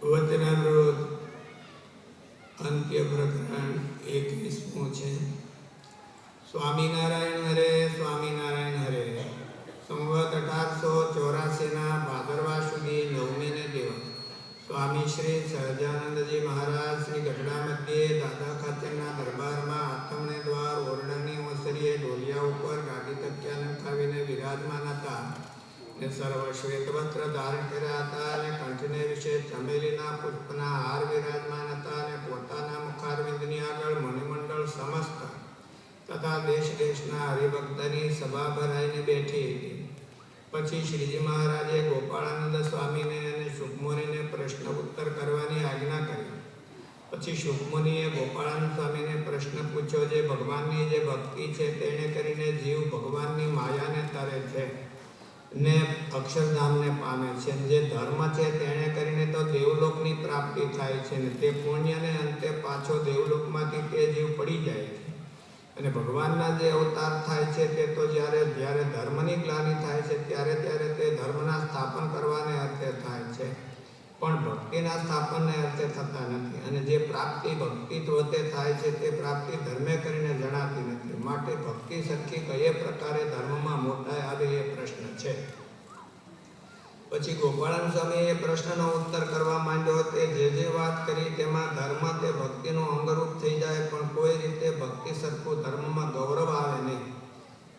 વચનામૃત અંત્ય પ્રકરણ 21 છે. સ્વામિનારાયણ હરે, સ્વામિનારાયણ હરે. સંવત 1884 ભાદરવા સુધી 9મે દિવસ સ્વામી શ્રી સહજાનંદજી મહારાજ શ્રી ગઢડા મધ્યે દાદા ખાચરના દરબારમાં આથમણે દ્વાર ઓરડાની ઓસરીએ ઢોલિયા ઉપર ગાદી તકિયા નંખાવીને વિરાજમાન હતા ને સર્વ શ્વેત વસ્ત્ર ધારણ કર્યા હતા અને કંઠને વિશે ચમેલીના પુષ્પના હાર વિરાજમાન હતા અને પોતાના મુખારવિંદની આગળ મુનિમંડળ સમસ્ત તથા દેશ દેશના હરિભક્તની સભા ભરાઈને બેઠી હતી. પછી શ્રીજી મહારાજે ગોપાળાનંદ સ્વામીને અને શુકમુનિને પ્રશ્ન ઉત્તર કરવાની આજ્ઞા કરી. પછી શુકમુનિએ ગોપાળાનંદ સ્વામીને પ્રશ્ન પૂછ્યો, જે ભગવાનની જે ભક્તિ છે તેને કરીને જીવ ભગવાનની માયાને તરે છે ને અક્ષરધામને પામે છે. જે ધર્મ છે તેને કરીને તો દેવલોકની પ્રાપ્તિ થાય છે ને તે પુણ્યને અંતે પાછો દેવલોકમાંથી તે જીવ પડી જાય છે. અને ભગવાનના જે અવતાર થાય છે તે તો જ્યારે ધર્મની ગ્લાનિ થાય છે ત્યારે તે ધર્મના સ્થાપન કરવાને અર્થે થાય છે, પણ ભક્તિના સ્થાપનને અર્થે થતા નથી. અને જે પ્રાપ્તિ ભક્તિ વતે થાય છે તે પ્રાપ્તિ ધર્મે કરીને જણાતી નથી. માટે ભક્તિ સરખી કયે પ્રકારે ધર્મમાં મોટા આવે એ પ્રશ્ન છે. પછી ગોપાળાનંદ સ્વામી એ પ્રશ્નનો ઉત્તર કરવા માંડ્યો. તે જે વાત કરી તેમાં ધર્મ તે ભક્તિનું અંગરૂપ થઈ જાય, પણ કોઈ રીતે ભક્તિ સરખું ધર્મમાં ગૌરવ આવે નહીં.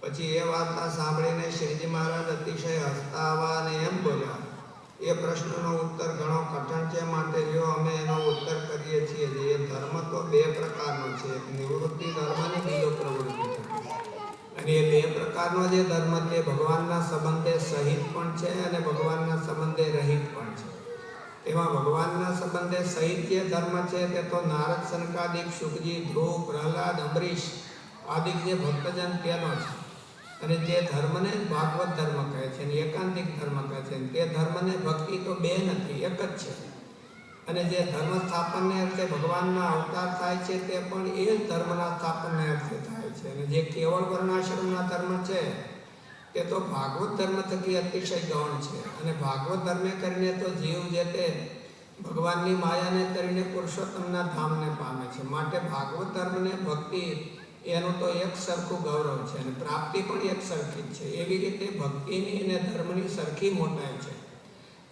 પછી એ વાર્તા સાંભળીને શ્રીજી મહારાજ અતિશય હસતા આવા અને એમ બોલ્યા, એ પ્રશ્નનો ઉત્તર ઘણો કઠણ છે, માટે જો અમે એનો ઉત્તર કરીએ છીએ. એ ધર્મ તો બે પ્રકારનો છે, એક નિવૃત્તિ ધર્મ અને બીજો પ્રવૃત્તિ ધર્મ. અને એ બે પ્રકારનો જે ધર્મ તે ભગવાનના સંબંધે સહિત પણ છે અને ભગવાનના સંબંધે રહિત પણ છે. તેમાં ભગવાનના સંબંધે સહિત જે ધર્મ છે તે તો નારદ સનકાદિક શુકજી ધ્રુવ પ્રહલાદ અંબરીશ આદિક જે ભક્તજન તેનો છે. અને તે ધર્મને ભાગવત ધર્મ કહે છે અને એકાંતિક ધર્મ કહે છે. તે ધર્મને ભક્તિ તો બે નથી, એક જ છે. અને જે ધર્મ સ્થાપનને અર્થે ભગવાનના અવતાર થાય છે તે પણ એ જ ધર્મના સ્થાપનને અર્થે થાય છે. અને જે કેવળ વર્ણાશ્રમના ધર્મ છે તે તો ભાગવત ધર્મ થકી અતિશય ગૌણ છે. અને ભાગવત ધર્મે કરીને તો જીવ જે તે ભગવાનની માયાને કરીને પુરુષોત્તમના ધામને પામે છે. માટે ભાગવત ધર્મને ભક્તિ એનું તો એક સરખું ગૌરવ છે અને પ્રાપ્તિ પણ એક સરખી જ છે. એવી રીતે ભક્તિની અને ધર્મની સરખી મોટાઈ છે.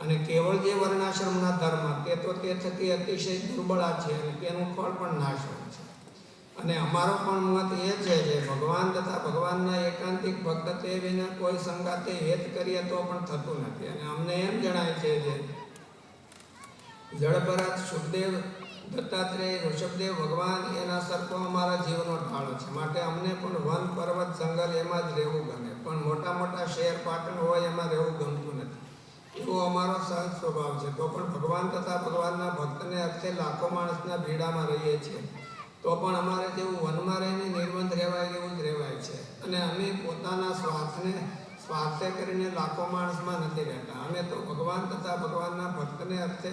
અને કેવળ જે વર્ણાશ્રમના ધર્મ તે તો તે થકી અતિશય દુર્બળા છે અને તેનું ફળ પણ નાશવંત છે. અને અમારો પણ મત એ છે કે ભગવાન તથા ભગવાનના એકાંતિક ભક્ત તે વિના કોઈ સંગાતે હેત કરીએ તો પણ થતું નથી. અને અમને એમ જણાય છે કે જળભરત, સુખદેવ, દત્તાત્રેય, ઋષભદેવ ભગવાન એના સરખો અમારા જીવનો ઢાળો છે. માટે અમને પણ વન, પર્વત, જંગલ એમાં જ રહેવું ગમે, પણ મોટા મોટા શહેર પાટણ હોય એમાં રહેવું ગમતું નથી. એવો અમારો સહજ સ્વભાવ છે. તો પણ ભગવાન તથા ભગવાનના ભક્તને અર્થે લાખો માણસના ભીડામાં રહીએ છીએ, તો પણ અમારે જેવું વનમાં રહીને નિર્બંધ રહેવાય એવું જ રહેવાય છે. અને અમે પોતાના સ્વાર્થે કરીને લાખો માણસમાં નથી રહેતા. અમે તો ભગવાન તથા ભગવાનના ભક્તને અર્થે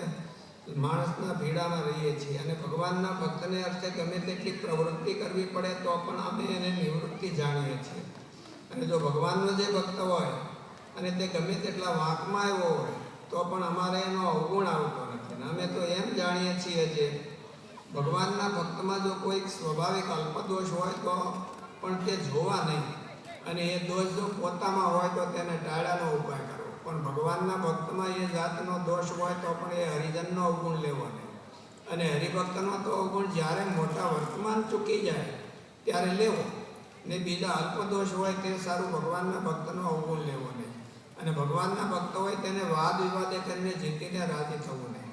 માણસના ભીડામાં રહીએ છીએ. અને ભગવાનના ભક્તને અર્થે ગમે તેટલી પ્રવૃત્તિ કરવી પડે તો પણ અમે એને નિવૃત્તિ જાણીએ છીએ. અને જો ભગવાનનો જે ભક્ત હોય અને તે ગમે તેટલા વાંકમાં આવ્યો હોય તો પણ અમારે એનો અવગુણ આવતો નથી. અને અમે તો એમ જાણીએ છીએ કે ભગવાનના ભક્તમાં જો કોઈક સ્વાભાવિક અલ્પદોષ હોય તો પણ તે જોવા નહીં, અને એ દોષ જો પોતામાં હોય તો તેને ટાળાનો ઉપાય કરવો. પણ ભગવાનના ભક્તમાં એ જાતનો દોષ હોય તો પણ એ હરિજનનો અવગુણ લેવો નહીં. અને હરિભક્તનો તો અવગુણ જ્યારે મોટા વર્તમાન ચૂકી જાય ત્યારે લેવો ને બીજા અલ્પદોષ હોય તે સારું ભગવાનના ભક્તનો અવગુણ લેવો નહીં. અને ભગવાનના ભક્ત હોય તેને વાદ વિવાદે કરીને જીતીને રાજી થવું નહીં,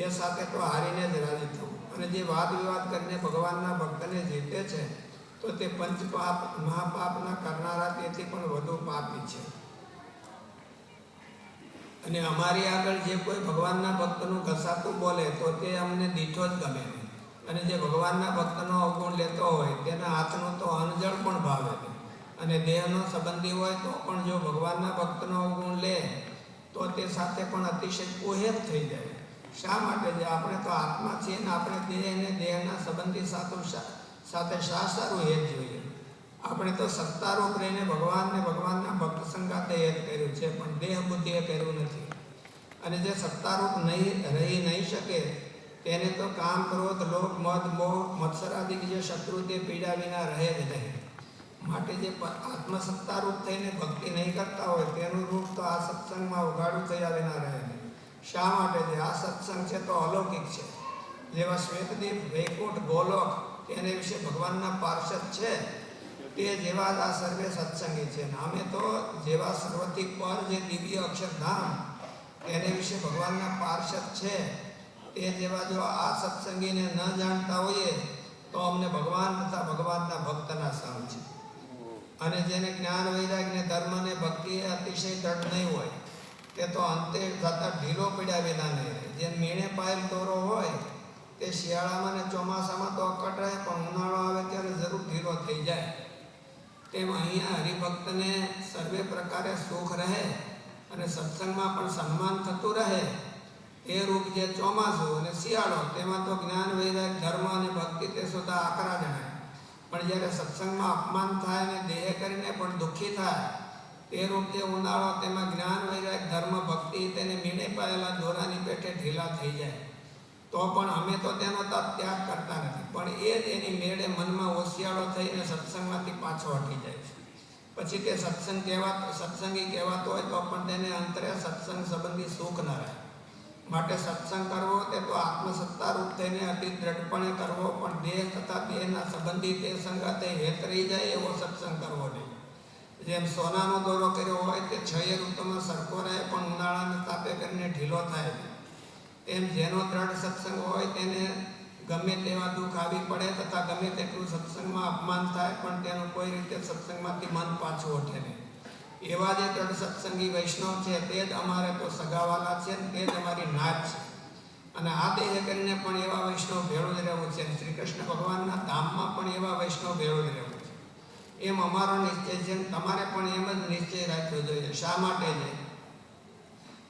એ સાથે તો હારીને જ રાજી થવું. અને જે વાદ વિવાદ કરીને ભગવાનના ભક્તને જીતે છે તો તે પંચપાપ મહાપાપના કરનારા તેથી પણ વધુ પાપી છે. અને અમારી આગળ જે કોઈ ભગવાનના ભક્તનું ઘસાતું બોલે તો તે અમને દીઠો જ ગમે નહીં. અને જે ભગવાનના ભક્તનો અવગુણ લેતો હોય તેના હાથનું તો અનજળ પણ ભાવે નહીં. અને દેહનો સંબંધી હોય તો પણ જો ભગવાનના ભક્તનો અવગુણ લે તો તે સાથે પણ અતિશય કુહેત થઈ જાય. શા માટે? જે આપણે તો આત્મા છીએ ને આપણે દેહ અને દેહના સંબંધી સાથે શા સારું હેત જોઈએ? આપણે તો સત્તારૂપ રહીને ભગવાનના ભક્ત સંગાતે હેત કર્યું છે, પણ દેહ બુદ્ધિએ કર્યું નથી. અને જે સત્તારૂપ રહી નહીં શકે તેને તો કામ, ક્રોધ, લોભ, મદ, મોહ, મત્સરાદિ જે શત્રુ તે પીડા વિના રહે જ નહીં. માટે જે આત્મસત્તારૂપ થઈને ભક્તિ નહીં કરતા હોય તેનું રૂપ તો આ સત્સંગમાં ઉઘાડું થયા વિના રહે નહીં. શા માટે? જે આ સત્સંગ છે તો અલૌકિક છે. જેવા શ્વેતદીપ, વૈકુંઠ, ગોલોક તેને વિશે ભગવાનના પાર્ષદ છે તે જેવા જ આ સર્વે સત્સંગી છે. અમે તો જેવા સર્વથી પર જે દિવ્ય અક્ષરધામ તેને વિશે ભગવાનના પાર્ષદ છે તે જેવા જો આ સત્સંગીને ન જાણતા હોઈએ તો અમને ભગવાન તથા ભગવાનના ભક્તના સમ છે. અને જેને જ્ઞાન, વૈરાગ્ય, ધર્મ અને ભક્તિ એ અતિશય દ્રઢ નહીં હોય તે તો અંતે થતા ઢીલો પડ્યા વિના નહીં રહે. જેમ મીણે પાયેલ દોરો હોય તે શિયાળામાં ને ચોમાસામાં તો અકટ રહે પણ ઉનાળો આવે ત્યારે જરૂર ઢીલો થઈ જાય. તેમ અહીંયા હરિભક્તને સર્વે પ્રકારે સુખ રહે અને સત્સંગમાં પણ સન્માન થતું રહે એ રૂપ જે ચોમાસું અને શિયાળો તેમાં તો જ્ઞાન, વૈરાગ્ય, ધર્મ અને ભક્તિ તે સુધા આકરા જણાય. પણ જ્યારે સત્સંગમાં અપમાન થાય અને દેહ કરીને પણ દુઃખી થાય તે રૂપ જે ઉનાળો તેમાં જ્ઞાન, વૈરાગ્ય, ધર્મ, ભક્તિ તેને મીણે પાયેલા દોરાની પેઠે ઢીલા થઈ જાય તો પણ અમે તો તેનો ત્યાગ કરતા નથી. પણ એ જ એની મેળે મનમાં ઓશિયાળો થઈને સત્સંગમાંથી પાછો હટી જાય છે. પછી તે સત્સંગી કહેવાતો હોય તો પણ તેને અંતરે સત્સંગ સંબંધી સુખ ન રહે. માટે સત્સંગ કરવો તે તો આત્મસત્તારૂપ થઈને અતિ દ્રઢપણે કરવો, પણ દેહ તથા દેહના સંબંધી તે સંગાતે હેત રહી જાય એવો સત્સંગ કરવો નહીં. જેમ સોનાનો દોરો કર્યો હોય તે 6 ઋતુમાં સરખો રહે પણ ઉનાળાના તાપે કરીને ઢીલો થાય તેમ જેનો દ્રઢ સત્સંગ હોય તેને ગમે તેવા દુઃખ આવી પડે તથા ગમે તેટલું સત્સંગમાં અપમાન થાય પણ તેનું કોઈ રીતે સત્સંગમાંથી મન પાછું ઉઠે નહીં. એવા જે દ્રઢ સત્સંગી વૈષ્ણવ છે તે જ અમારે તો સગાવાલા છે તે જ અમારી નાત છે. અને આ દેહ કરીને પણ એવા વૈષ્ણવ ભેળું જ રહેવું છે. શ્રી કૃષ્ણ ભગવાનના ધામમાં પણ એવા વૈષ્ણવ ભેળું જ રહેવું છે. એમ અમારો નિશ્ચય છે. તમારે પણ એમ જ નિશ્ચય રાખવો જોઈએ. શા માટે છે?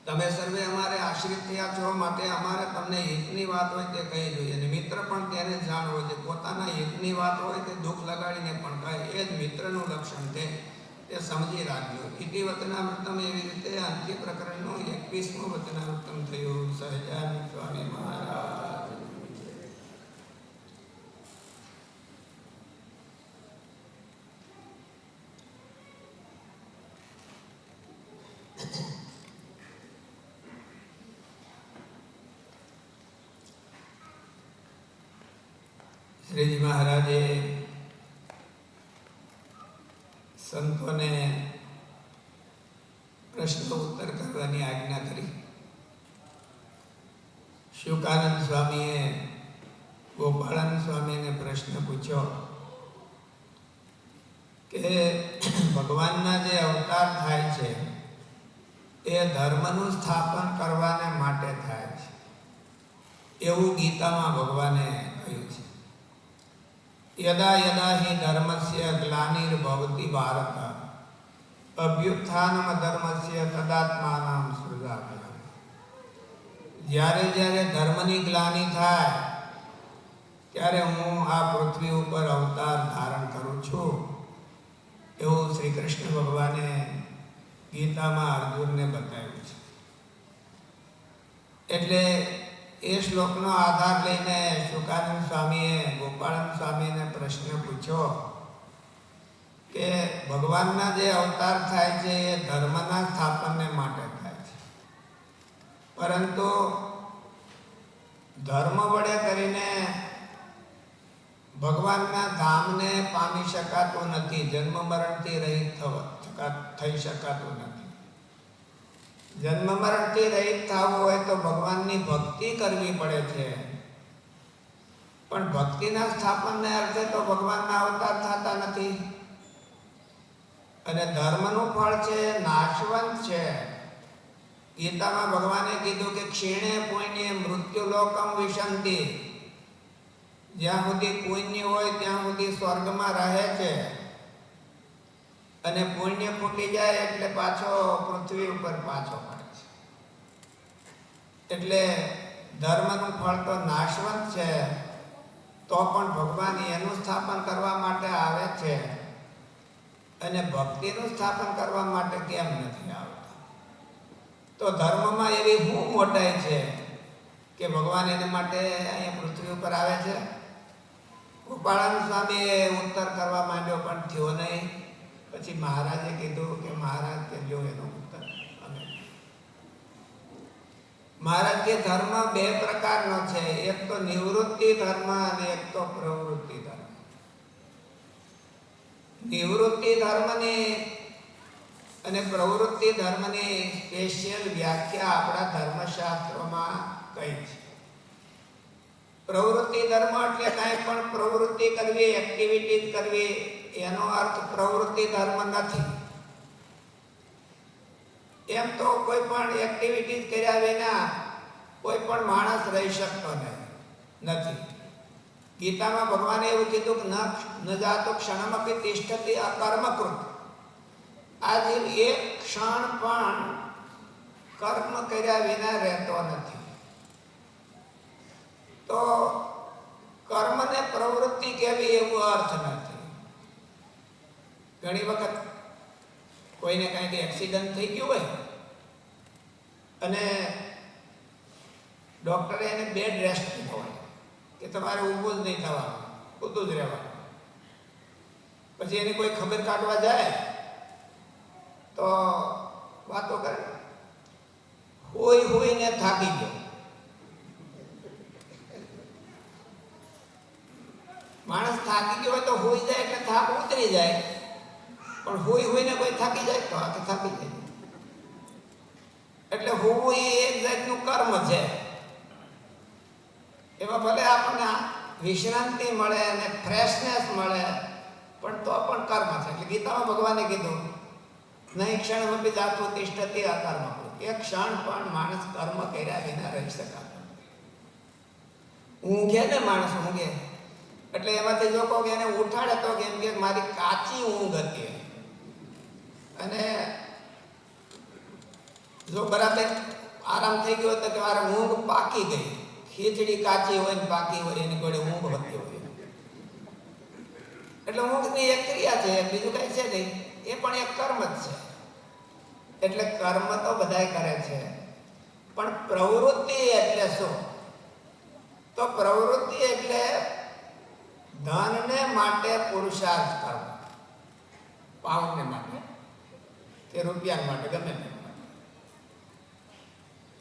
તમે સર્વે અમારે આશ્રિત થયા છો માટે અમારે તમને હિતની વાત હોય તે કહી જોઈએ. અને મિત્ર પણ તેને જાણવો છે. પોતાના હિતની વાત હોય તે દુઃખ લગાડીને પણ કહે એ જ મિત્રનું લક્ષણ છે. તે સમજી રાખજો. ઇતિ વચનામૃતમ એવી રીતે અંત્ય પ્રકરણનું 21મું વચનામૃતમ થયું. સહજાનંદ સ્વામી મહારાજ. શ્રીજી મહારાજે સંતોને પ્રશ્ન ઉત્તર કરવાની આજ્ઞા કરી. શુકાનંદ સ્વામીએ ગોપાળાનંદ સ્વામીને પ્રશ્ન પૂછ્યો કે ભગવાનના જે અવતાર થાય છે એ ધર્મનું સ્થાપન કરવાને માટે થાય છે એવું ગીતામાં ભગવાને કહ્યું છે. યદા યદા હિ ધર્મસ્ય ગ્લાનિર્ભવતિ ભારત અભ્યુત્થાનમ ધર્મસ્ય તદાત્માનાં સૃજામ્યહં. જ્યારે જ્યારે ધર્મની ગ્લાનિ થાય ત્યારે હું આ પૃથ્વી ઉપર અવતાર ધારણ કરું છું એવું શ્રી કૃષ્ણ ભગવાને ગીતામાં અર્જુનને બતાવ્યું છે. એટલે એ શ્લોકનો આધાર લઈને શુકાનંદ સ્વામીએ ગોપાળાનંદ સ્વામીને પ્રશ્ન પૂછ્યો કે ભગવાનના જે અવતાર થાય છે એ ધર્મના સ્થાપનને માટે થાય છે, પરંતુ ધર્મ વડે કરીને ભગવાનના ધામને પામી શકાતું નથી. જન્મ મરણથી રહિત થઈ શકાતું નથી. જન્મ મરણથી રહિત થવું હોય તો ભગવાનની ભક્તિ કરવી પડે છે, પણ ભક્તિના સ્થાપનને અર્થે તો ભગવાનના અવતાર થતા નથી. અને ધર્મનું ફળ છે નાશવંત છે. ગીતામાં ભગવાને કીધું કે ક્ષીણે પુણ્ય મૃત્યુલોકમ વિશંતિ. જ્યાં સુધી પુણ્ય હોય ત્યાં સુધી સ્વર્ગમાં રહે છે, અને પુણ્ય ફૂટી જાય એટલે પાછો પૃથ્વી ઉપર પાછો પડે છે. એટલે ધર્મનું ફળ તો નાશવંત છે, તો પણ ભગવાન એનું સ્થાપન કરવા માટે આવે છે, અને ભક્તિનું સ્થાપન કરવા માટે કેમ નથી આવતા? તો તો ધર્મમાં એવી શું મોટાઈ છે કે ભગવાન એને માટે અહીંયા પૃથ્વી ઉપર આવે છે? ગોપાળાનંદ સ્વામીએ ઉત્તર કરવા માંડ્યો પણ થયો નહીં. પછી મહારાજે કીધું કે મહારાજ કે જો એનો ઉત્તર અમે. મહારાજ કે ધર્મ બે પ્રકારનો છે, એક તો નિવૃત્તિ ધર્મ અને એક તો પ્રવૃત્તિ ધર્મ. નિવૃત્તિ ધર્મની અને પ્રવૃત્તિ ધર્મની સ્પેશિયલ વ્યાખ્યા આપણા ધર્મશાસ્ત્રોમાં કઈ છે. પ્રવૃત્તિ ધર્મ એટલે કાંઈ પણ પ્રવૃત્તિ કરવી, એક્ટિવિટી કરવી, એનો અર્થ પ્રવૃત્તિ ધર્મ નથી. એમ તો કોઈ પણ એક્ટિવિટી કર્યા વિના કોઈ પણ માણસ રહી શકતો નથી. ગીતામાં ભગવાને એવું કીધું કે ન જાતો ક્ષણમપી તિષ્ઠતિ અકર્મકૃત. આજે એક ક્ષણ પણ કર્મ કર્યા વિના રહેતો નથી. તો કર્મને પ્રવૃત્તિ કહેવી એવો અર્થ નથી. ઘણી વખત કોઈને કાંઈક એક્સિડન્ટ થઈ ગયું હોય અને ડૉક્ટરે એને બેડ રેસ્ટ કીધો હોય કે તમારે ઊભું જ નહીં થવાનું, ઊભું જ રહેવાનું. પછી એની કોઈ ખબર કાઢવા જાય તો વાતો કરે, હોઈને થાકી ગયો. માણસ થાકી ગયો હોય તો હોઈ જાય એટલે થાક ઉતરી જાય, પણ હોઈને કોઈ થાકી જાય તો આખે થાકી જાય. એટલે હોવું એ એક જાતનું કર્મ છે. એમાં ભલે આપણને વિશ્રાંતિ મળે અને ફ્રેશનેસ મળે, પણ તો પણ કર્મ છે. એટલે ગીતામાં ભગવાને કીધું નહીં ક્ષણમપી જાતું તિષ્ઠતિ અકર્મકૃત. એક ક્ષણ પણ માણસ કર્મ કર્યા વિના રહી શકાતો. ઊંઘે ને માણસ ઊંઘે એટલે એમાંથી લોકો એને ઉઠાડે તો કેમ કે મારી કાચી ઊંઘ હતી. અને જો બરાબર આરામ થઈ ગયો તો કે મારે ઊંઘ પાકી ગઈ. ખીચડી કાચી હોય ને પાકી હોય એની જોડે ઊંઘ હતી હોય. એટલે ઊંઘની એક ક્રિયા છે, બીજું કઈ છે નહીં. એ પણ એક કર્મ જ છે. એટલે કર્મ તો બધાય કરે છે, પણ પ્રવૃત્તિ એટલે શું? તો પ્રવૃત્તિ એટલે ધનને માટે પુરુષાર્થ કરવો, પાવને માટે કે રૂપિયા માટે, ગમે તે માટે.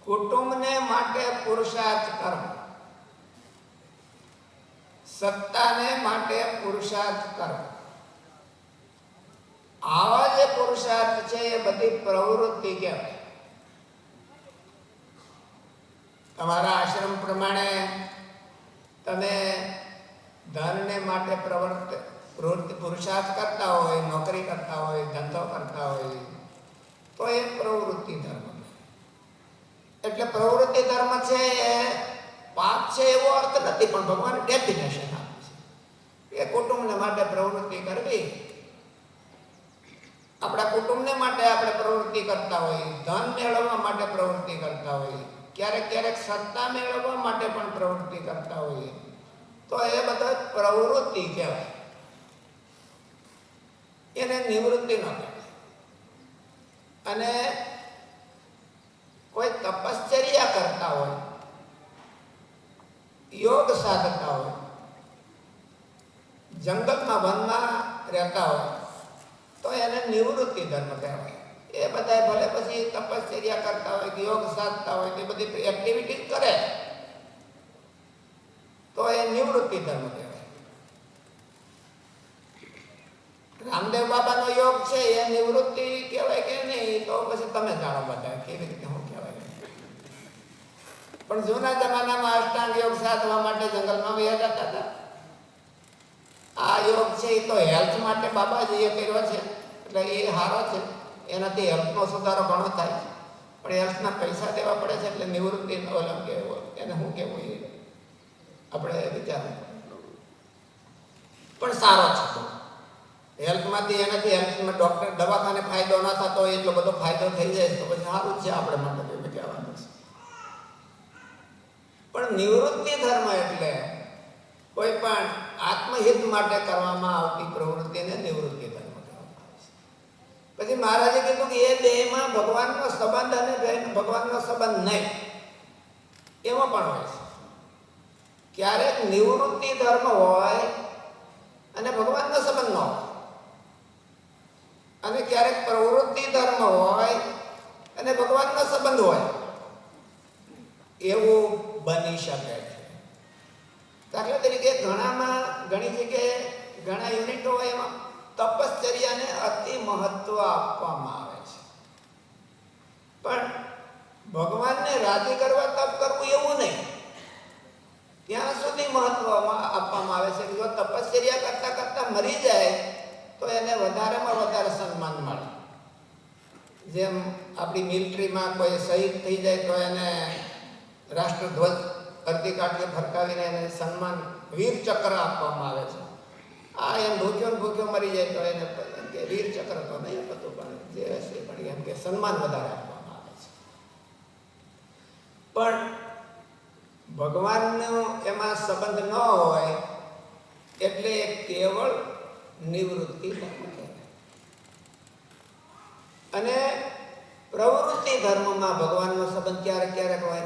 કુટુંબને માટે પુરુષાર્થ કરવો, સત્તાને માટે પુરુષાર્થ કરવો. આવા જે પુરુષાર્થ છે એ બધી પ્રવૃત્તિ કહેવાય. તમારા આશ્રમ પ્રમાણે તમે ધનને માટે પ્રવૃત્તિ પુરુષાર્થ કરતા હોય, નોકરી કરતા હોય, ધંધો કરતા હોય, તો એ પ્રવૃત્તિ ધર્મ. એટલે પ્રવૃત્તિ ધર્મ છે એ પાપ છે એવો અર્થ નથી, પણ ભગવાન ડેફિનેશન આપે છે એ કુટુંબને માટે પ્રવૃત્તિ કરવી. આપણા કુટુંબને માટે આપણે પ્રવૃત્તિ કરતા હોય, ધન મેળવવા માટે પ્રવૃત્તિ કરતા હોય, ક્યારેક ક્યારેક સત્તા મેળવવા માટે પણ પ્રવૃત્તિ કરતા હોઈએ, તો એ બધા પ્રવૃત્તિ કહેવાય. એને નિવૃત્તિ ન કહેવાય. અને કોઈ તપશ્ચર્યા કરતા હોય, યોગ સાધતા હોય, જંગલમાં વનમાં રહેતા હોય, તો એને નિવૃત્તિ ધર્મ કહેવાય. એ બધા ભલે પછી તપશ્ચર્યા કરતા હોય કે યોગ સાધતા હોય કે બધી એક્ટિવિટી કરે તો એ નિવૃત્તિ ધર્મ કહેવાય. રામદેવ બાબાનો યોગ છે એ નિવૃત્તિ કહેવાય કે નહીં, તો પછી તમે જાણો બધા કેવી રીતે શું કહેવાય. પણ જૂના જમાનામાં અષ્ટાંગ યોગ સાધવા માટે જંગલમાં વયા જતા હતા. આ યોગ છે એ તો હેલ્થ માટે બાબાજીએ કર્યો છે, એટલે એ સારો છે. એનાથી હેલ્થનો સુધારો ઘણો થાય, પણ હેલ્થના પૈસા દેવા પડે છે. એટલે નિવૃત્તિ ઓલમ કહેવો, એને શું કહેવું એ આપણે વિચારવું પણ સારો છે. હેલ્થમાંથી એનાથી હેલ્થમાં ડૉક્ટર દવાખાને ફાયદો ન થતો હોય એટલો બધો ફાયદો થઈ જાય તો પછી સારું જ છે આપણે માટે એવું કહેવાનું છે. પણ નિવૃત્તિ ધર્મ એટલે કોઈ પણ આત્મહિત માટે કરવામાં આવતી પ્રવૃત્તિને નિવૃત્તિ ધર્મ કહેવામાં આવે છે. પછી મહારાજે કીધું કે એ દેહમાં ભગવાનનો સંબંધ અને ભગવાનનો સંબંધ નહીં, એમાં પણ હોય છે. ક્યારેક નિવૃત્તિ ધર્મ હોય અને ભગવાનનો સંબંધ ન હોય, અને ક્યારેક પ્રવૃત્તિ ધર્મ હોય અને ભગવાનનો સંબંધ હોય, એવું બની શકે છે. દાખલા તરીકે ઘણી જગ્યાએ ઘણા યુનિટો હોય એમાં તપશ્ચર્યાને અતિ મહત્વ આપવામાં આવે છે, પણ ભગવાનને રાજી કરવા તપ કરવું એવું નહીં. ત્યાં સુધી મહત્વ આપવામાં આવે છે કે જો તપશ્ચર્યા કરતા કરતા મરી જાય તો એને વધારેમાં વધારે સન્માન મળે. જેમ આપણી મિલિટરીમાં કોઈ શહીદ થઈ જાય તો એને રાષ્ટ્રધ્વજ અડધી કાઠીએ ફરકાવીને એને સન્માન વીર ચક્ર આપવામાં આવે છે. આ એમ ભૂખ્યો મરી જાય તો એને એમ કે વીર ચક્ર તો નહીં આપતું, પણ જે હશે પણ એમ કે સન્માન વધારે આપવામાં આવે છે. પણ ભગવાનનો એમાં સંબંધ ન હોય એટલે કેવળ નિવૃત્તિ ધર્મ કહેવાય. અને પ્રવૃત્તિ ધર્મમાં ભગવાનનો સંબંધ ક્યારેક ક્યારેક હોય,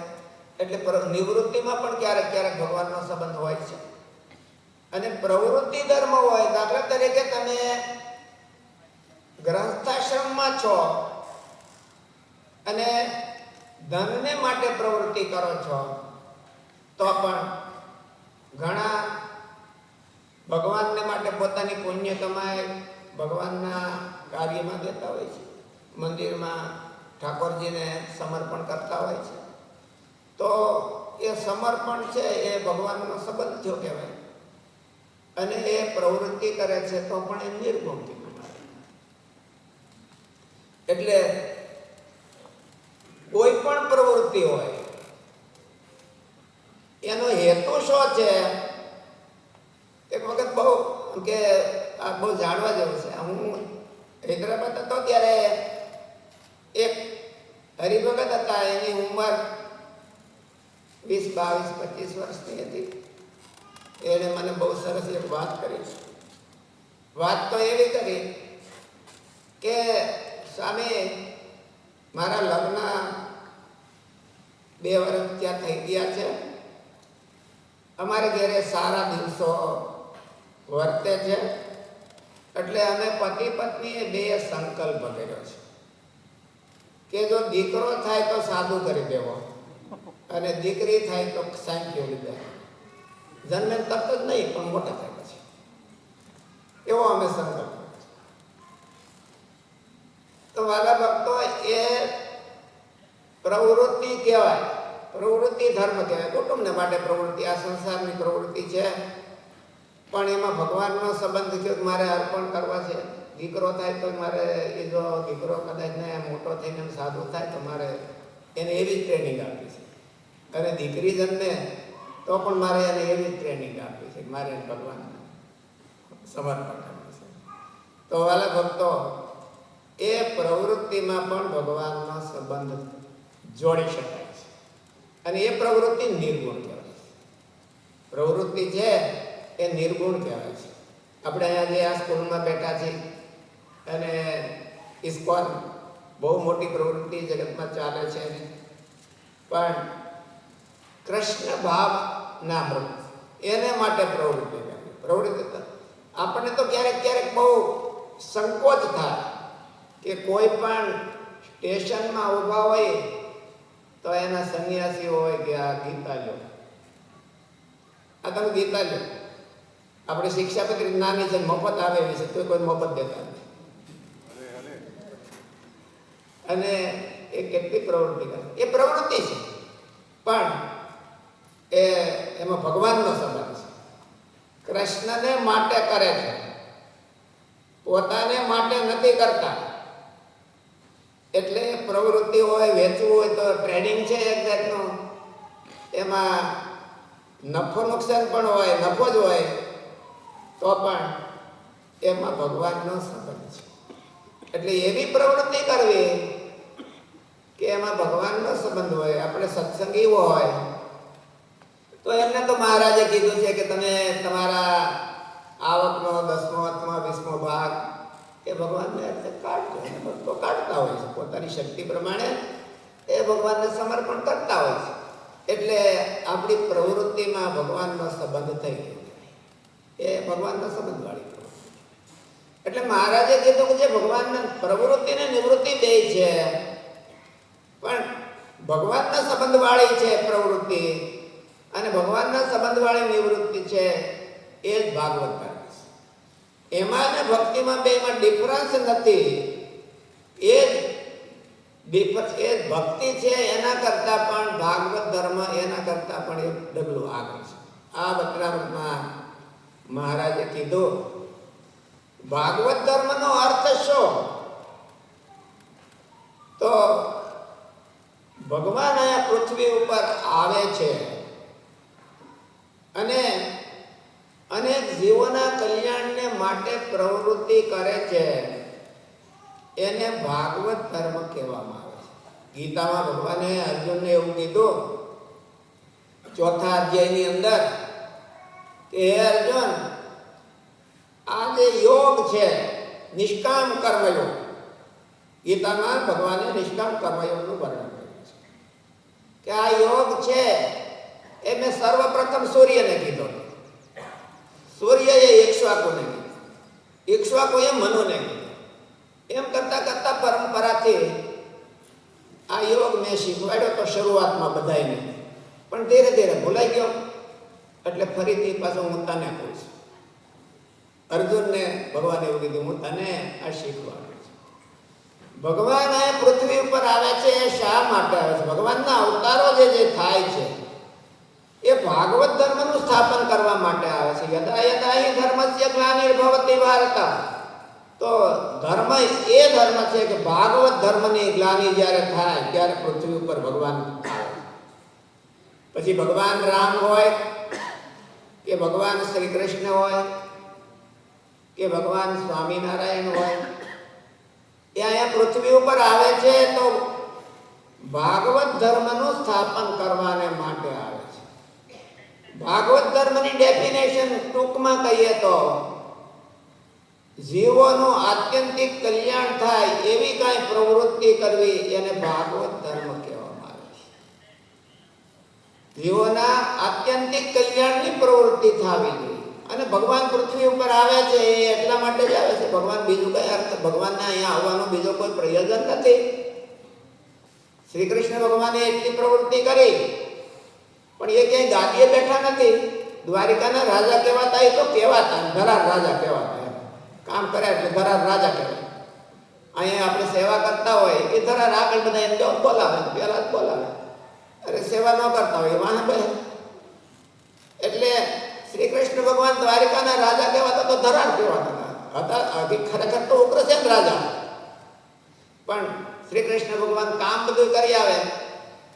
એટલે નિવૃત્તિમાં પણ ક્યારેક ક્યારેક ભગવાનનો સંબંધ હોય છે. અને પ્રવૃત્તિ ધર્મ હોય, દાખલા તરીકે તમે ગ્રહસ્થાશ્રમમાં છો અને ધનને માટે પ્રવૃત્તિ કરો છો તો પણ ઘણા ભગવાનને માટે પોતાની પુણ્ય કમાઈ ભગવાનના કાર્યમાં દેતા હોય છે, મંદિરમાં ઠાકોરજીને સમર્પણ કરતા હોય છે. તો એ સમર્પણ છે એ ભગવાનનો સંબંધ થયો કહેવાય, અને એ પ્રવૃત્તિ કરે છે તો પણ એ નિર્ગુણ કહેવાય. એટલે કોઈ પણ પ્રવૃત્તિ હોય એનો હેતુ શું છે? એક વખત બહુ જાણવા જેવું છે. હું હૈદરાબાદ હતો ત્યારે એક હરિભગત હતા, એની ઉંમર 20, 22, 25 વર્ષની હતી. એણે મને બહુ સરસ એક વાત કરી. વાત તો એવી કરી કે સ્વામી, મારા લગ્ન 2 વર્ષ ત્યાં થઈ ગયા છે, અમારે ઘરે સારા દિવસો વર્તે છે, એટલે અમે પતિ પત્નીએ 2 સંકલ્પ કર્યો છે કે જો દીકરો થાય તો સાદું કરી દેવો અને દીકરી થાય તો સાંખ્યો લીધા. જન્મે તરત જ નહીં, પણ મોટા થાય પછી, એવો અમે સંકલ્પ કર્યો છે. તો વાલા ભક્તો, એ પ્રવૃત્તિ કહેવાય, પ્રવૃત્તિ ધર્મ કહેવાય. કુટુંબને માટે પ્રવૃત્તિ, આ સંસારની પ્રવૃત્તિ છે, પણ એમાં ભગવાનનો સંબંધ છે. મારે અર્પણ કરવા છે. દીકરો થાય તો મારે, એ જો દીકરો કદાચ ને મોટો થઈને સાધુ થાય તો મારે એને એવી જ ટ્રેનિંગ આપી છે, અને દીકરી જન્મે તો પણ મારે એને એવી જ ટ્રેનિંગ આપી છે, મારે ભગવાનને સમર્પણ કરવું છે. તો વાલા ભક્તો, એ પ્રવૃત્તિમાં પણ ભગવાનનો સંબંધ જોડી શકાય છે, અને એ પ્રવૃત્તિ નિર્ગુણ કહેવાય છે. પ્રવૃત્તિ છે એ નિર્ગુણ કહેવાય છે. આપણે અહીંયા જે આ સ્કૂલમાં બેઠા છીએ, અને ઇસ્કોન બહુ મોટી પ્રવૃત્તિ જગતમાં ચાલે છે, પણ કૃષ્ણ ભાવ ના પ્રવૃત્તિ, એને માટે પ્રવૃત્તિ કરવી. પ્રવૃત્તિ આપણને તો ક્યારેક ક્યારેક બહુ સંકોચ થાય કે કોઈ પણ સ્ટેશનમાં ઊભા હોય તો એના સંન્યાસી હોય કે આ ગીતા લો, આ તમે ગીતા લો. આપણે શિક્ષાપત્રી નાની છે, મફત આવે એવી છે, તો કોઈ મફત દેતા નથી. અને એ કેટલી પ્રવૃત્તિ કરે, એ પ્રવૃત્તિ છે, પણ એમાં ભગવાનનો સંબંધ છે. કૃષ્ણને માટે કરે છે, પોતાને માટે નથી કરતા. એટલે પ્રવૃત્તિ હોય, વેચવું હોય તો ટ્રેડિંગ છે એક જાતનું, એમાં નફો નુકસાન પણ હોય, નફો જ હોય તો પણ એમાં ભગવાનનો સંબંધ છે. એટલે એવી પ્રવૃત્તિ કરવી કે એમાં ભગવાનનો સંબંધ હોય. આપણે સત્સંગી હોય તો એમને તો મહારાજે કીધું છે કે તમે તમારા આવકનો 10મો અથવા 20મો ભાગ એ ભગવાનને અર્થે કાઢજો, અને ભક્તો કરતા હોય છે, પોતાની શક્તિ પ્રમાણે એ ભગવાનને સમર્પણ કરતા હોય છે. એટલે આપણી પ્રવૃત્તિમાં ભગવાનનો સંબંધ થઈ ગયો, એ ભગવાનનો સંબંધવાળી પ્રવૃત્તિ. એટલે મહારાજે કીધું કે જે ભગવાનના પ્રવૃત્તિ ને નિવૃત્તિ બે છે, પણ ભગવાનના સંબંધવાળી છે પ્રવૃત્તિ અને ભગવાનના સંબંધવાળી નિવૃત્તિ છે, એ જ ભાગવત ધર્મ છે. એમાં ને ભક્તિમાં બેમાં ડિફરન્સ નથી. એ જ ભક્તિ છે, એના કરતાં પણ ભાગવત ધર્મ એના કરતાં પણ એક ડગલું આગળ છે. આ વચનામૃતમાં મહારાજે કીધું ભાગવત ધર્મનો અર્થ શું? તો ભગવાન આ પૃથ્વી ઉપર આવે છે અને અનેક જીવોના કલ્યાણને માટે પ્રવૃત્તિ કરે છે, એને ભાગવત ધર્મ કહેવામાં આવે છે. ગીતામાં ભગવાને અર્જુનને એવું કીધું 4થા અધ્યાયની અંદર કે હે અર્જુન, આ જે યોગ છે નિષ્કામ કર્મયોગ, ગીતામાં ભગવાને નિષ્કામ કર્મયોગનું વર્ણન કર્યું છે કે આ યોગ છે એ મેં સર્વપ્રથમ સૂર્યને કીધો, સૂર્યએ ઇક્ષ્વાકુને કીધો, ઇક્ષ્વાકુએ મનુને કીધો. એમ કરતા કરતા પરંપરાથી આ યોગ મેં શીખવાડ્યો તો શરૂઆતમાં બધાને, પણ ધીરે ધીરે ભૂલાઈ ગયો. એટલે ફરીથી પાછું હું તને કહું છું. અર્જુનને ભગવાને એવું કીધું હું તને આ શીખવાડું છું. ભગવાન આ પૃથ્વી ઉપર આવે છે એ શા માટે આવે છે? ભગવાનના અવતારો જે થાય છે એ ભાગવત ધર્મનું સ્થાપન કરવા માટે આવે છે. યદા યદા હિ ધર્મસ્ય ગ્લાનિર્ભવતિ ભારત, તો ધર્મ એ ધર્મ છે કે ભાગવત ધર્મની ગ્લાનિ જ્યારે થાય ત્યારે પૃથ્વી ઉપર ભગવાન આવે. પછી ભગવાન રામ હોય કે ભગવાન શ્રી કૃષ્ણ હોય કે ભગવાન સ્વામિનારાયણ હોય, એ અહીંયા પૃથ્વી ઉપર આવે છે તો ભાગવત ધર્મનું સ્થાપન કરવાને માટે આવે છે. ભાગવત ધર્મની ડેફિનેશન ટૂંકમાં કહીએ તો જીવોનું આત્યંતિક કલ્યાણ થાય એવી કાંઈ પ્રવૃત્તિ કરવી, એને ભાગવત ધર્મ કહેવામાં આવે છે. જીવોના આત્યંતિક કલ્યાણની પ્રવૃત્તિ થવી જોઈએ. અને ભગવાન પૃથ્વી ઉપર આવે છે એ એટલા માટે જ આવે છે. ભગવાન બીજું કઈ અર્થ, ભગવાનને અહીંયા આવવાનો બીજો કોઈ પ્રયોજન નથી. શ્રી કૃષ્ણ ભગવાને એટલી પ્રવૃત્તિ કરી, પણ એ ક્યાંય ગાદીએ બેઠા નથી. દ્વારિકાના રાજા કહેવાતા, એ તો કહેવાતા ધરાર રાજા કહેવાતા. કામ કરે એટલે ધરાર રાજા કહેવાય. અહીંયા આપણે સેવા કરતા હોય એ ધરાર આગળ બધા એમ જો બોલાવે, પેલા જ બોલાવે. અરે સેવા ન કરતા હોય વાહ બે. એટલે શ્રી કૃષ્ણ ભગવાન દ્વારિકાના રાજા કહેવાતા તો ધરાર કહેવાતા હતા. ખરેખર તો ઉગ્રસેન રાજા, પણ શ્રી કૃષ્ણ ભગવાન કામ બધું કરી આવે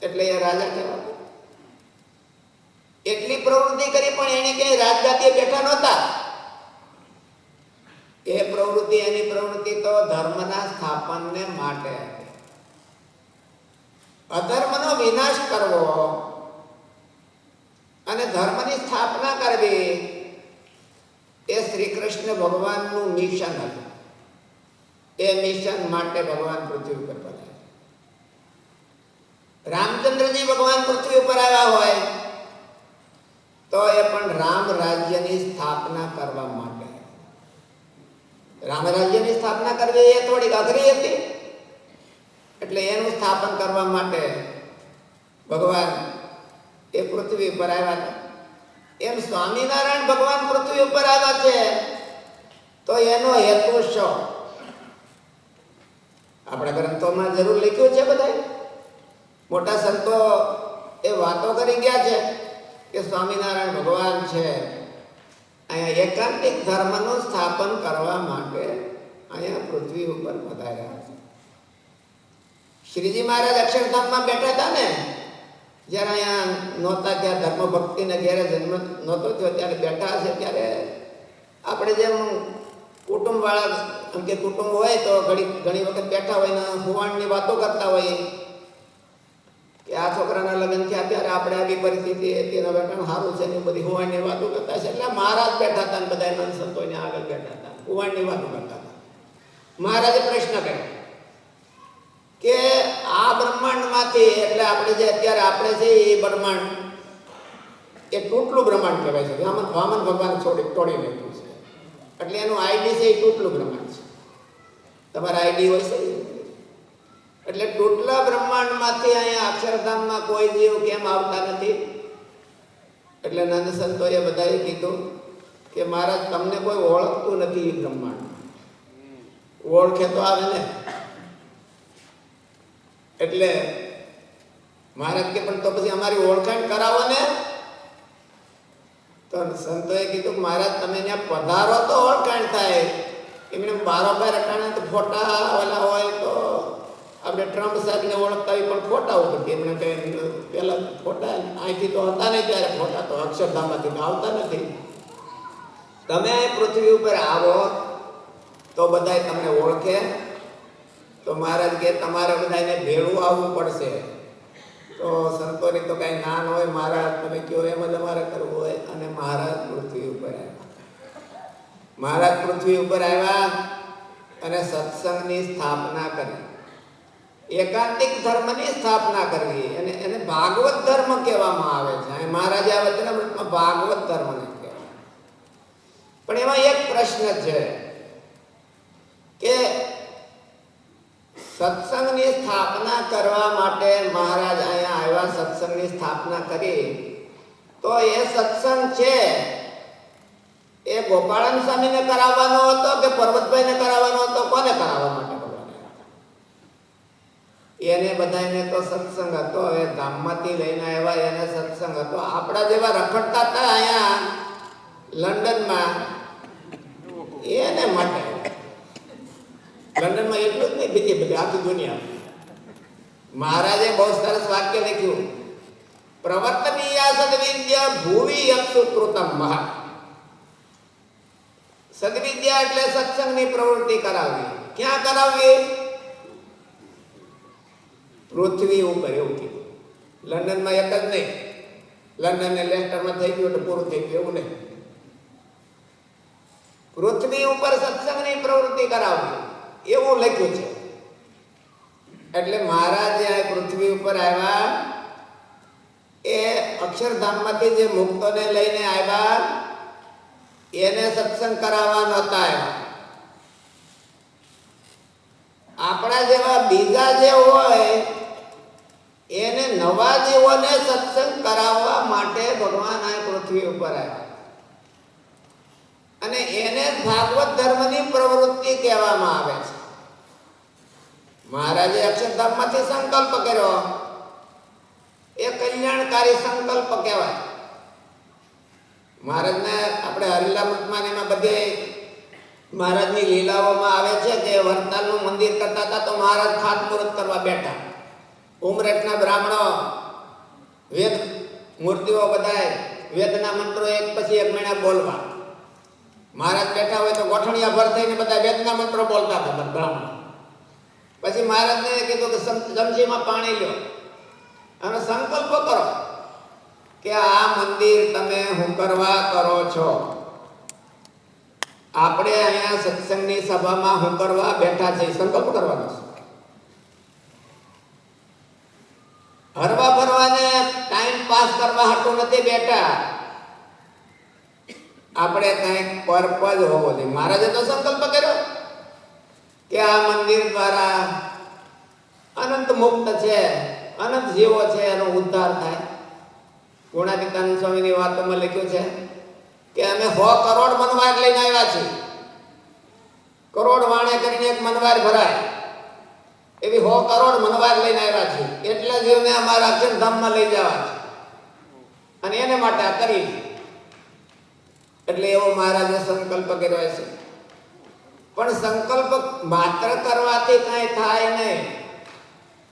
એટલે એ રાજા કહેવાતા. એટલી પ્રવૃત્તિ કરી પણ એને ક્યાંય રાજગાદીએ બેઠા નહોતા. એ પ્રવૃત્તિ, એની પ્રવૃત્તિ તો ધર્મના સ્થાપનને માટે હતી. અધર્મનો વિનાશ કરવો અને ધર્મની સ્થાપના કરવી એ શ્રી કૃષ્ણ ભગવાનનું મિશન હતું. એ મિશન માટે ભગવાન પૃથ્વી ઉપર પધાર્યા. રામચંદ્રજી ભગવાન પૃથ્વી ઉપર આવ્યા હોય તો એ પણ રામ રાજ્યની સ્થાપના કરવા માટે. રામ રાજ્યની સ્થાપના કરવી એ થોડીક અઘરી હતી, એટલે એનું સ્થાપન કરવા માટે ભગવાન એ પૃથ્વી ઉપર આવ્યા હતા. એમ સ્વામિનારાયણ ભગવાન પૃથ્વી ઉપર આવ્યા છે તો એનો હેતુ શું? આપણા ગ્રંથોમાં જરૂર લખ્યું છે. બધા મોટા સંતો એ વાતો કરી ગયા છે કે સ્વામિનારાયણ ભગવાન છે અહીંયા એકાંતિક ધર્મનું સ્થાપન કરવા માટે અહીંયા પૃથ્વી ઉપર પધાર્યા છે. શ્રીજી મહારાજ અક્ષરધામમાં બેઠા હતા ને, જ્યારે અહીંયા નહોતા ત્યાં ધર્મ ભક્તિને જ્યારે જન્મ નહોતો થયો ત્યારે બેઠા હશે, ત્યારે આપણે જેમ કુટુંબવાળા એમ કે કુટુંબ હોય તો ઘણી વખત બેઠા હોય ને હુવાણની વાતો કરતા હોય કે આ છોકરાના લગ્ન થયા ત્યારે આપણે આવી પરિસ્થિતિ હતી, બેઠા સારું છે ને બધી હુવાણની વાતો કરતા છે. એટલે મહારાજ બેઠા હતા ને બધા નંદ સંતોને આગળ બેઠા હતા, હુવાણની વાતો કરતા હતા. મહારાજે પ્રશ્ન કર્યો બ્રહ્માંડમાંથી એટલે આપણે જે અત્યારે આપણે છે એ બ્રહ્માંડ એ તૂટલું બ્રહ્માંડ કહેવાય છે. વામન ભગવાન તોડી નાખ્યું છે એટલે એનું આઈડી છે એ તૂટલું બ્રહ્માંડ છે. તમારા આઈડી હોય છે એટલે તૂટલા બ્રહ્માંડમાંથી અહીંયા અક્ષરધામમાં કોઈ જીવ કેમ આવતા નથી? એટલે નંદ સંતોએ બધાએ કીધું કે મહારાજ તમને કોઈ ઓળખતું નથી. એ બ્રહ્માંડ ઓળખે તો આવે ને. એટલે મહારાજ કે પણ તો પછી અમારી ઓળખાણ કરાવો ને. તો સંતોએ કીધું કે મહારાજ તમે ત્યાં પધારો તો ઓળખાણ થાય. એમને બારોબાર અટાણે તો ફોટા ઓલા હોય તો આપણે ટ્રમ્પ સાહેબને ઓળખતા હોય પણ ફોટા ઉપરથી એમને કઈ પેલા ફોટા અહીંથી તો હતા નહીં ત્યારે ફોટા તો અક્ષરધામમાંથી તો આવતા નથી. તમે પૃથ્વી ઉપર આવો તો બધાય તમને ઓળખે. તો મહારાજ કે તમારે બધાને ભેળું આવવું પડશે. તો સંતોની તો કઈ ના હોય. મહારાજ તમે કયો એમ જ અમારે કરવું હોય. અને મહારાજ પૃથ્વી ઉપર આવ્યા. મહારાજ પૃથ્વી ઉપર આવ્યા અને સત્સંગની સ્થાપના કરી. એકાંતિક ધર્મની સ્થાપના કરવી અને એને ભાગવત ધર્મ કહેવામાં આવે છે. મહારાજે આ વચનામૃતમાં ભાગવત ધર્મને કહેવાય. પણ એમાં એક પ્રશ્ન છે કે સત્સંગની સ્થાપના કરવા માટે મહારાજ અહીંયા આવ્યા, સત્સંગની સ્થાપના કરી. તો એ સત્સંગ છે એ ગોપાળન સ્વામીને કરાવવાનો હતો કે પર્વતભાઈને કરાવવાનો હતો? કોને કરાવવા માટે કરવાનો? એને બધાને તો સત્સંગ હતો. હવે ધામમાંથી લઈને આવ્યા એને સત્સંગ હતો. આપણા જેવા રખડતા હતા અહીંયા લંડનમાં એને માટે. લંડનમાં એટલું જ નહીં, બીજી બધી આખી દુનિયા. મહારાજે બહુ સરસ વાક્ય લખ્યું, પ્રવર્તનીયા સદવિદ્યા ભૂવિ યક્ષુકૃતમ મહા. સદવિદ્યા એટલે સત્સંગની પ્રવૃત્તિ કરાવવી. ક્યાં કરાવવી? પૃથ્વી ઉપર. એવું કીધું. લંડનમાં એક જ નહીં, લંડન ને લેસ્ટરમાં થઈ ગયું એટલે પૂરું થઈ ગયું એવું નહીં. પૃથ્વી ઉપર સત્સંગની પ્રવૃત્તિ કરાવવી એવું લખ્યું છે. એટલે મહારાજ આ પૃથ્વી ઉપર આવ્યા એ અક્ષરધામમાંથી જે મુક્તોને લઈને આવ્યા એને સત્સંગ કરાવવા નહોતા આવ્યા. આપણા જેવા બીજા જે હોય એને નવા જીવોને સત્સંગ કરાવવા માટે ભગવાન આ પૃથ્વી ઉપર આવ્યા. અને એને ભાગવત ધર્મની પ્રવૃત્તિ કહેવામાં આવે છે. મહારાજે અક્ષરધામમાંથી સંકલ્પ કર્યો એ કલ્યાણકારી સંકલ્પ કહેવાય. મહારાજને આપણે હરિલામૃતમાં એમાં બધે મહારાજની લીલાઓમાં આવે છે કે વરતાલનું મંદિર કરતા હતા તો મહારાજ ખાતમુહૂર્ત કરવા બેઠા. ઉમરેઠના બ્રાહ્મણો વેદ મૂર્તિઓ બધાય વેદના મંત્રો એક પછી એક મહિના બોલવા. મહારાજ બેઠા હોય તો ગોઠણિયા ભર થઈને બધા વેદના મંત્રો બોલતા હતા બ્રાહ્મણો. પછી મહારાજને કીધું કે ચમચીમાં પાણી લ્યો અને સંકલ્પ કરો કે આ મંદિર તમે હું કરવા કરો છો. આપણે અહીંયા સત્સંગની સભામાં હું કરવા બેઠા છે, સંકલ્પ કરવાનો છે. હરવા ફરવાને ટાઈમ પાસ કરવા હાટું નથી બેઠા. આપણે કઈક પર્પઝ હોવો જોઈએ. મહારાજે તો સંકલ્પ કર્યો કે આ મંદિર દ્વારા અનંત મુક્ત છે, અનંત જીવો છે, એનો ઉદ્ધાર થાય. ગુણાતીતાનંદ સ્વામીની વાતોમાં લખ્યું છે કે અમે 100 કરોડ મનવાર લઈને આવ્યા છીએ. કરોડ વાણે કરીને એક મનવાર ભરાય એવી 100 કરોડ મનવાર લઈને આવ્યા છીએ. એટલા જીવને અમારા અક્ષરધામમાં લઈ જવા છે અને એને માટે આ કરી. એટલે એવો મહારાજે સંકલ્પ કર્યો છે. પણ સંકલ્પ માત્ર કરવાથી કાંઈ થાય નહીં.